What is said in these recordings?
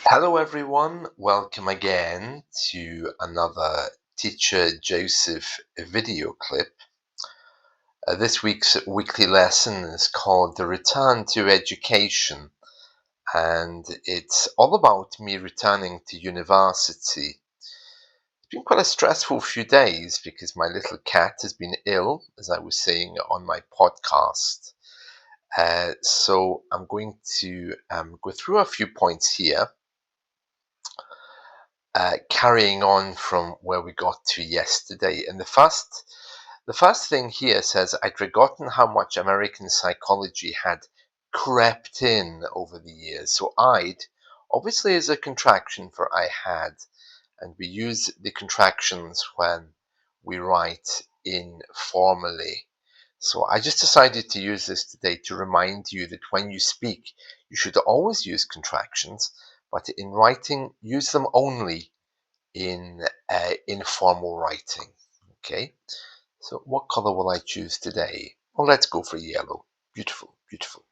Hello everyone, welcome again to another Teacher Joseph video clip. This week's weekly lesson is called The Return to Education, and it's all about me returning to university. It's been quite a stressful few days because my little cat has been ill, as I was saying on my podcast. So I'm going to go through a few points here. Carrying on from where we got to yesterday. And the first thing here says, I'd forgotten how much American psychology had crept in over the years. So I'd obviously is a contraction for I had, and we use the contractions when we write informally. So I just decided to use this today to remind you that when you speak, you should always use contractions, but in writing, use them only in informal writing. Okay, so what color will I choose today? Well, let's go for yellow. Beautiful, beautiful.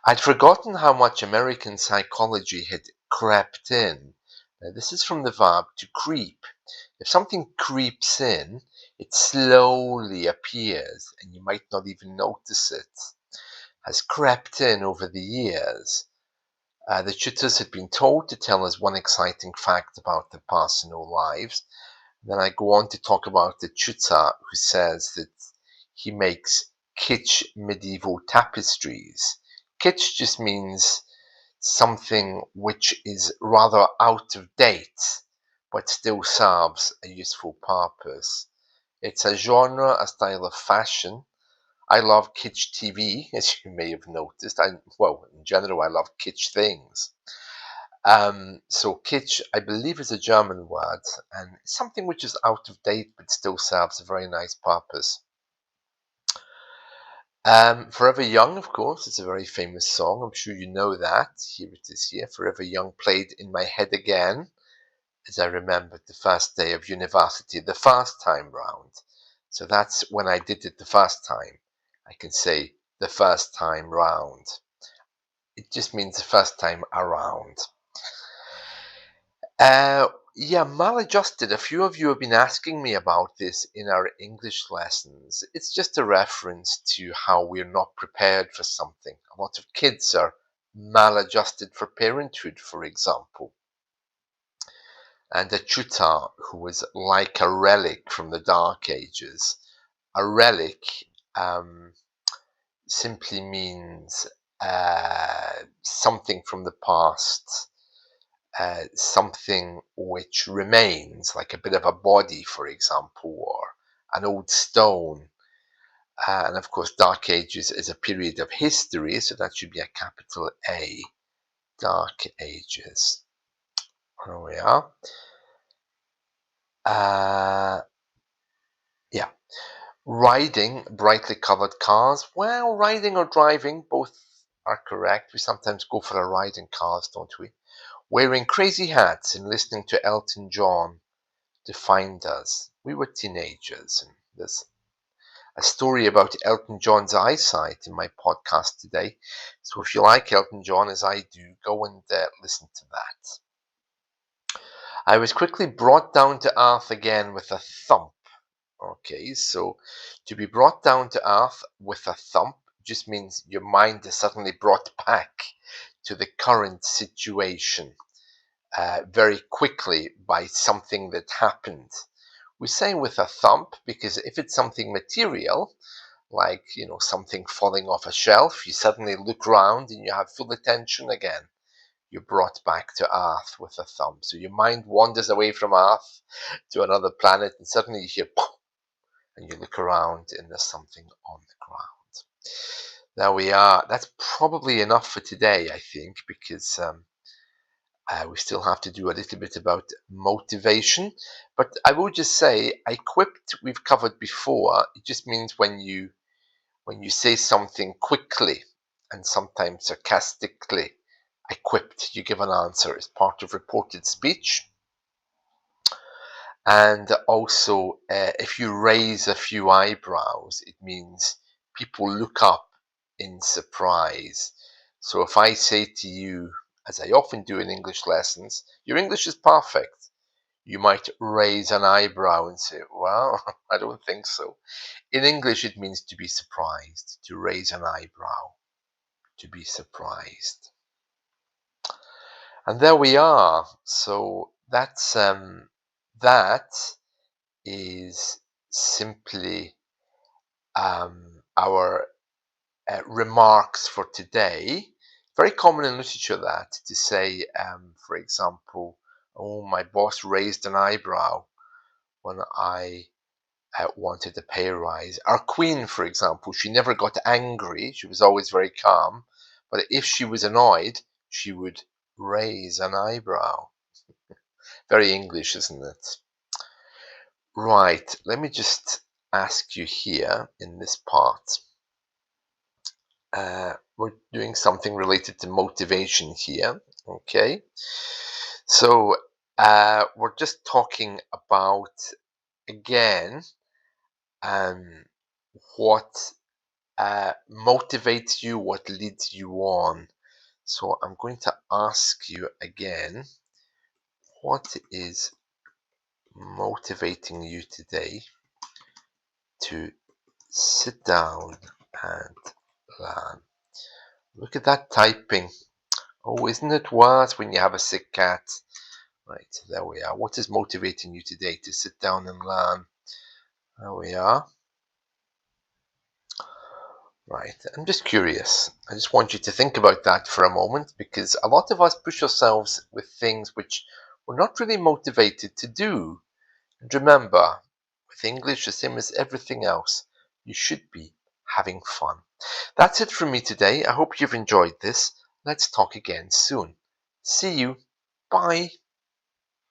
I'd forgotten how much American psychology had crept in. Now, this is from the verb to creep. If something creeps in, it slowly appears, and you might not even notice it, has crept in over the years. The tutors had been told to tell us one exciting fact about their personal lives. Then I go on to talk about the tutor who says that he makes kitsch medieval tapestries. Kitsch just means something which is rather out of date, but still serves a useful purpose. It's a genre, a style of fashion. I love kitsch TV, as you may have noticed. In general, I love kitsch things. So kitsch, I believe, is a German word, and it's something which is out of date but still serves a very nice purpose. Forever Young, of course, is a very famous song. I'm sure you know that. Here it is here. Forever Young played in my head again as I remembered the first day of university, the first time round. So that's when I did it the first time. I can say the first time round. It just means the first time around. Yeah, maladjusted. A few of you have been asking me about this in our English lessons. It's just a reference to how we're not prepared for something. A lot of kids are maladjusted for parenthood, for example. And a tutor who was like a relic from the Dark Ages. A relic simply means something from the past. Something which remains, like a bit of a body, for example, or an old stone. And of course, Dark Ages is a period of history, so that should be a capital A. Dark Ages. There we are. Yeah. Riding brightly covered cars. Well, riding or driving, both are correct. We sometimes go for a ride in cars, don't we? Wearing crazy hats and listening to Elton John defined us. We were teenagers, and there's a story about Elton John's eyesight in my podcast today. So if you like Elton John as I do, go and listen to that. I was quickly brought down to earth again with a thump. Okay, so to be brought down to earth with a thump just means your mind is suddenly brought back to the current situation very quickly by something that happened. We say with a thump because if it's something material, like something falling off a shelf, you suddenly look around and you have full attention again. You're brought back to Earth with a thump. So your mind wanders away from Earth to another planet, and suddenly you hear poof, and you look around and there's something on the ground. There we are. That's probably enough for today, I think, because we still have to do a little bit about motivation. But I will just say, equipped we've covered before. It just means when you say something quickly and sometimes sarcastically. Equipped, you give an answer as part of reported speech. And also, if you raise a few eyebrows, it means people look up in surprise. So if I say to you, as I often do in English lessons, your English is perfect. You might raise an eyebrow and say, well, I don't think so. In English, it means to be surprised, to raise an eyebrow, to be surprised. And there we are. So that is simply our remarks for today. Very common in literature that to say, for example, oh, my boss raised an eyebrow when I wanted a pay rise. Our queen, for example, she never got angry. She was always very calm. But if she was annoyed, she would raise an eyebrow. Very English, isn't it? Right, let me just ask you here in this part. We're doing something related to motivation here, okay? So we're just talking about, again, what motivates you, what leads you on. So I'm going to ask you again, what is motivating you today to sit down and learn? Look at that typing. Oh, isn't it worse when you have a sick cat? Right, there we are. What is motivating you today to sit down and learn? There we are. Right, I'm just curious. I just want you to think about that for a moment, because a lot of us push ourselves with things which we're not really motivated to do. And remember, with English, the same as everything else, you should be having fun. That's it from me today. I hope you've enjoyed this. Let's talk again soon. See you. Bye.